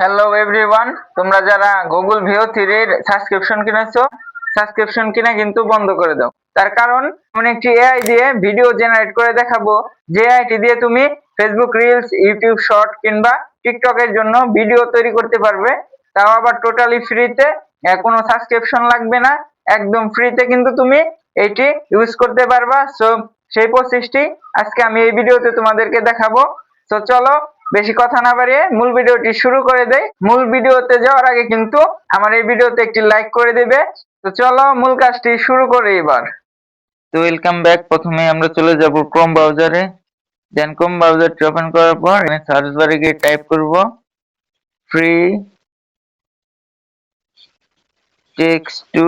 Hello everyone, তোমরা যারা Google ভিও থ্রির সাবস্ক্রিপশন কিনেছো, সাবস্ক্রিপশন কিনা কিন্তু বন্ধ করে দাও। তার কারণ আমি একটি এআই দিয়ে ভিডিও জেনারেট করে দেখাবো, যে এআইটি দিয়ে তুমি ফেসবুক রিলস, ইউটিউব শর্ট কিংবা টিকটকের জন্য ভিডিও তৈরি করতে পারবে, তাও আবার টোটালি ফ্রিতে। কোনো সাবস্ক্রিপশন লাগবে না, একদম ফ্রিতে কিন্তু তুমি এটি ইউজ করতে পারবা। সো সেই প্রসেসটি আজকে আমি এই ভিডিওতে তোমাদেরকে দেখাবো। তো চলো বেশি কথা না বাড়িয়ে মূল ভিডিওটি শুরু করে দেই। মূল ভিডিওতে যাওয়ার আগে কিন্তু আমার এই ভিডিওতে একটি লাইক করে দেবে। তো চলো মূল কাজটি শুরু করি এবার। তো ওয়েলকাম ব্যাক। প্রথমে আমরা চলে যাব ক্রোম ব্রাউজারে। দেন ক্রোম ব্রাউজারটি ওপেন করার পর এখানে সার্চ বারে গিয়ে টাইপ করব free text to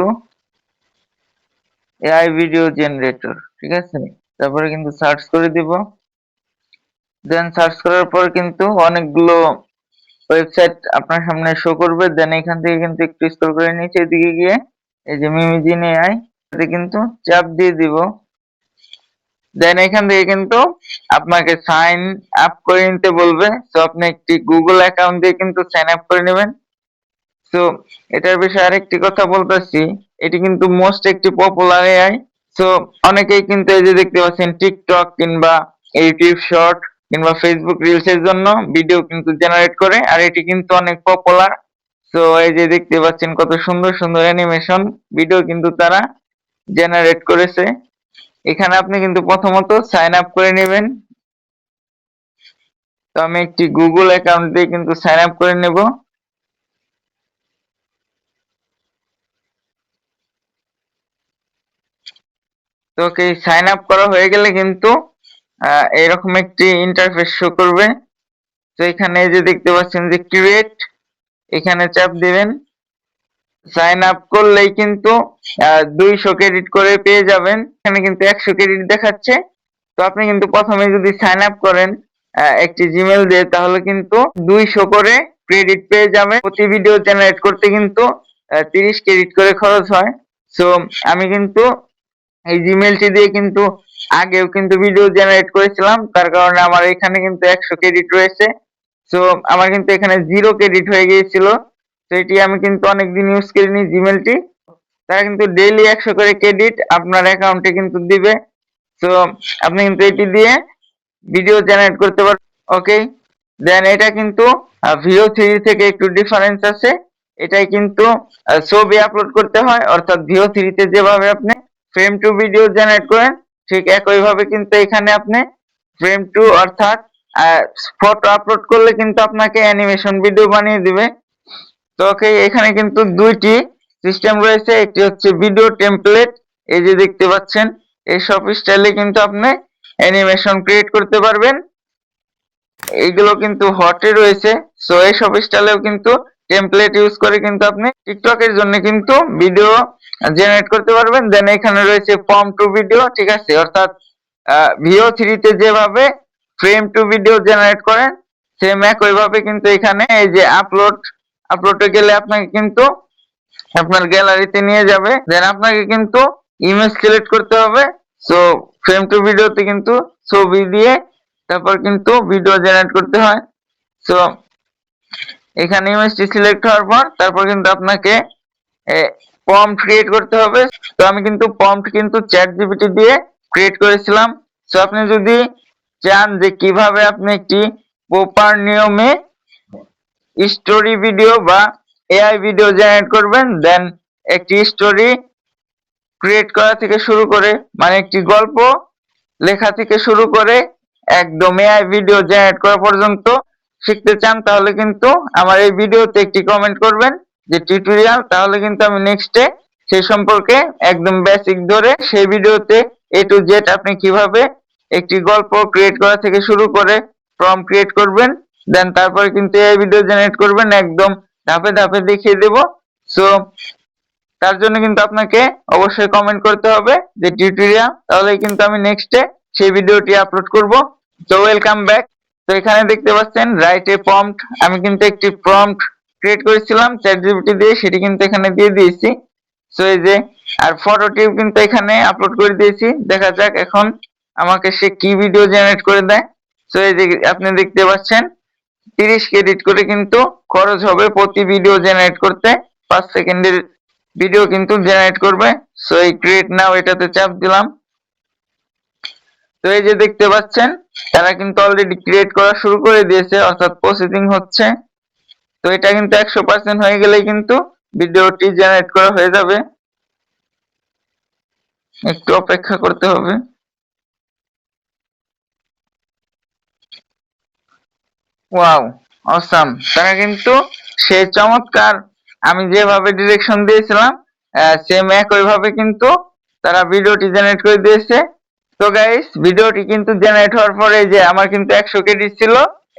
AI video generator, ঠিক আছে। তারপরে কিন্তু সার্চ করে দিব। দেন সার্চ করার পর কিন্তু অনেকগুলো ওয়েবসাইট আপনার সামনে শো করবে। দেন এখান থেকে কিন্তু একটু স্ক্রল করে নিচের দিকে গিয়ে এই যে মিমিজিন এআই এতে কিন্তু চাপ দিয়ে দিব। দেন এখান থেকে কিন্তু আপনাকে সাইন আপ করে নিতে বলবে। সো আপনি একটি গুগল অ্যাকাউন্ট দিয়ে কিন্তু সাইন আপ করে নেবেন। সো এটার বিষয়ে আরেকটি কথা বলতেছি, এটি কিন্তু মোস্ট একটি পপুলার এআই। সো অনেকেই কিন্তু এই যে দেখতে পাচ্ছেন টিকটক কিংবা ইউটিউব শর্ট কিংবা ফেসবুক রিলস এর জন্য ভিডিও কিন্তু জেনারেট করে, আর এটি কিন্তু অনেক পপুলার। সো এই যে দেখতে পাচ্ছেন কত সুন্দর সুন্দর অ্যানিমেশন ভিডিও কিন্তু তারা জেনারেট করেছে। এখানে আপনি কিন্তু প্রথমত সাইন আপ করে নেবেন। তো আমি একটি গুগল অ্যাকাউন্ট দিয়ে কিন্তু সাইন আপ করে নেব। তো ওকে, সাইন আপ করা হয়ে গেলে কিন্তু এরকম একটি ইন্টারফেস শো করবে। তো এখানে যে দেখতে পাচ্ছেন যে ক্রিয়েট, এখানে চাপ দিবেন। সাইন আপ করলেই কিন্তু 200 ক্রেডিট করে পেয়ে যাবেন। এখানে কিন্তু 100 ক্রেডিট দেখাচ্ছে। তো আপনি কিন্তু প্রথমে যদি সাইন আপ করেন একটি জিমেল দিয়ে, তাহলে কিন্তু 200 করে ক্রেডিট পেয়ে যাবেন। প্রতি ভিডিও জেনারেট করতে কিন্তু 30 ক্রেডিট করে খরচ হয়। সো আমি কিন্তু এই জিমেলটি দিয়ে কিন্তু আগেও কিন্তু ভিডিও জেনারেট করেছিলাম, তার কারণে আমার এখানে কিন্তু 100 ক্রেডিট রয়েছে। সো আমার কিন্তু এখানে 0 ক্রেডিট হয়ে গিয়েছিল। তো এটি আমি কিন্তু অনেকদিন ইউজ করিনি জিমেলটি। তারা কিন্তু ডেইলি 100 করে ক্রেডিট আপনার অ্যাকাউন্টে কিন্তু দিবে। সো আপনি কিন্তু এটি দিয়ে ভিডিও জেনারেট করতে পারবেন। ওকে, দেন এটা কিন্তু ভিও থ্রি থেকে একটু ডিফারেন্স আছে। এটাই কিন্তু ছবি আপলোড করতে হয়, অর্থাৎ ভিও থ্রিতে যেভাবে আপনি ফ্রেম টু ভিডিও জেনারেট করেন, ঠিক একইভাবে কিন্তু এখানে আপনি ফ্রেম টু অর্থাৎ ফটো আপলোড করলে কিন্তু আপনাকে অ্যানিমেশন ভিডিও বানিয়ে দিবে। তো ওকে, এখানে কিন্তু দুইটি সিস্টেম রয়েছে। একটি হচ্ছে ভিডিও টেমপ্লেট, এই যে দেখতে পাচ্ছেন এই সব স্টাইলে কিন্তু আপনি অ্যানিমেশন ক্রিয়েট করতে পারবেন। এইগুলো কিন্তু হটে রয়েছে। সো এই সব স্টাইলেও কিন্তু টেমপ্লেট ইউজ করে কিন্তু আপনি টিকটকের জন্য কিন্তু ভিডিও জেনারেট করতে পারবেন। দেন এখানে রয়েছে ফর্ম টু ভিডিও, ঠিক আছে, অর্থাৎ ভিও থ্রিতে যেভাবে ফ্রেম টু ভিডিও জেনারেট করেন সেম একইভাবে কিন্তু এখানে এই যে আপলোডে গেলে আপনাকে কিন্তু আপনার গ্যালারিতে নিয়ে যাবে। দেন আপনাকে কিন্তু ইমেজ সিলেক্ট করতে হবে। সো ফ্রেম টু ভিডিওতে কিন্তু ছবি দিয়ে তারপর কিন্তু ভিডিও জেনারেট করতে হয়। সো এখানে ইমেজটি সিলেক্ট হওয়ার পর তারপর কিন্তু আপনাকে প্রম্পট ক্রিয়েট করতে হবে। তো আমি কিন্তু প্রম্পট কিন্তু চ্যাট জিপিটি দিয়ে ক্রিয়েট করেছিলাম। সো আপনি যদি চান যে কিভাবে আপনি একটি প্রপার নিয়মে স্টোরি ভিডিও বা এআই ভিডিও জেনারেট করবেন, দেন একটি স্টোরি ক্রিয়েট করা থেকে শুরু করে, মানে একটি গল্প লেখা থেকে শুরু করে একদম এআই ভিডিও জেনারেট করা পর্যন্ত শিখতে চান, তাহলে কিন্তু আমার এই ভিডিওতে একটি কমেন্ট করবেন যে টিউটোরিয়াল, তাহলে কিন্তু আমি নেক্সটে সেই সম্পর্কে একদম বেসিক ধরে সেই ভিডিওতে এ টু জেড আপনি কিভাবে একটি গল্প ক্রিয়েট করা থেকে শুরু করে প্রম্পট ক্রিয়েট করবেন, দেন তারপরে কিন্তু এই ভিডিও জেনারেট করবেন, একদম ধাপে ধাপে দেখিয়ে দেব। সো তার জন্য কিন্তু আপনাকে অবশ্যই কমেন্ট করতে হবে যে টিউটোরিয়াল, তাহলে কিন্তু আমি নেক্সটে সেই ভিডিওটি আপলোড করব। তো ওয়েলকাম ব্যাক। তো এখানে দেখতে পাচ্ছেন রাইট এ প্রম্পট, আমি কিন্তু একটি প্রম্পট ক্রিয়েট করেছিলাম চ্যাটজিপিটি দিয়ে, সেটি কিন্তু এখানে দিয়ে দিয়েছি। সো এই যে আর ফটোটিও কিন্তু এখানে আপলোড করে দিয়েছি। দেখা যাক এখন আমাকে সে কি ভিডিও জেনারেট করে দেয়। সো এই যে আপনি দেখতে পাচ্ছেন 30 ক্রেডিট করে কিন্তু খরচ হবে প্রতি ভিডিও জেনারেট করতে। 5 সেকেন্ডের ভিডিও কিন্তু জেনারেট করবে। সো এই ক্রিয়েট নাও এটাতে চাপ দিলাম। তো এই যে দেখতে পাচ্ছেন তারা কিন্তু অলরেডি ক্রিয়েট করা শুরু করে দিয়েছে, অর্থাৎ প্রসেসিং হচ্ছে। তো এটা কিন্তু 100% হয়ে গেলেই কিন্তু ভিডিওটি জেনারেট করা হয়ে যাবে। একটু অপেক্ষা করতে হবে। Wow, awesome! তারা কিন্তু সেই চমৎকার আমি যেভাবে ডিরেকশন দিয়েছিলাম সেম একইভাবে কিন্তু তারা ভিডিওটি জেনারেট করে দিয়েছে। তো গাইস, ভিডিওটি কিন্তু জেনারেট হওয়ার পরে যে আমার কিন্তু 100 ক্রেডিট ছিল,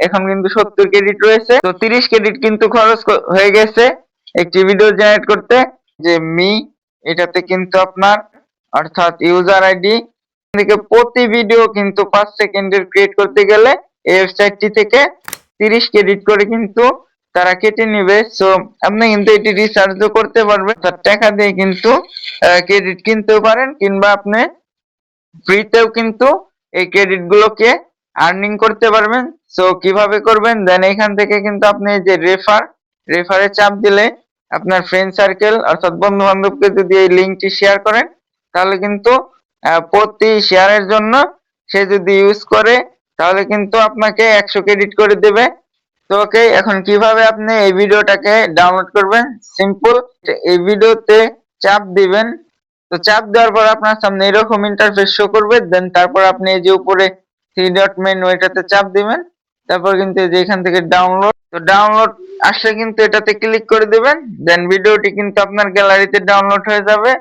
এখন কিন্তু 70 ক্রেডিট রয়েছে। তো 30 ক্রেডিট কিন্তু খরচ হয়ে গেছে একটি ভিডিও জেনারেট করতে। যে মি এটাতে কিন্তু আপনার অর্থাৎ ইউজার আইডি থেকে প্রতি ভিডিও কিন্তু 5 সেকেন্ডের ক্রিয়েট করতে গেলে এই ওয়েবসাইটটি থেকে 30 ক্রেডিট করে কিন্তু তারা কেটে নিবে। সো আপনি কিন্তু এটি রিচার্জও করতে পারবেন, তার টাকা দিয়ে কিন্তু ক্রেডিট কিনতেও পারেন, কিংবা আপনি ফ্রিতেও কিন্তু এই ক্রেডিট গুলোকে আর্নিং করতে পারবেন। সো কিভাবে করবেন, দেন এখান থেকে কিন্তু আপনি যে রেফারে চাপ দিলে আপনার ফ্রেন্ড সার্কেল অর্থাৎ বন্ধু বান্ধবকে যদি এই লিঙ্কটি শেয়ার করেন, তাহলে কিন্তু প্রতি শেয়ারের জন্য সে যদি ইউজ করে তাহলে কিন্তু আপনাকে 100 ক্রেডিট করে দেবে। তো ওকে, এখন কিভাবে আপনি এই ভিডিওটাকে ডাউনলোড করবেন, সিম্পল। এই ভিডিওতে চাপ দিবেন। তো চাপ দেওয়ার পর আপনার সামনে এরকম ইন্টারফেস শো করবে। দেন তারপর আপনি এই যে উপরে 3 ডট মেনু এটাতে চাপ দিবেন। তারপর কিন্তু এই যে এখান থেকে ডাউনলোড, তো ডাউনলোড আসলে কিন্তু এটাতে ক্লিক করে দিবেন। দেন ভিডিওটি কিন্তু আপনার গ্যালারিতে ডাউনলোড হয়ে যাবে।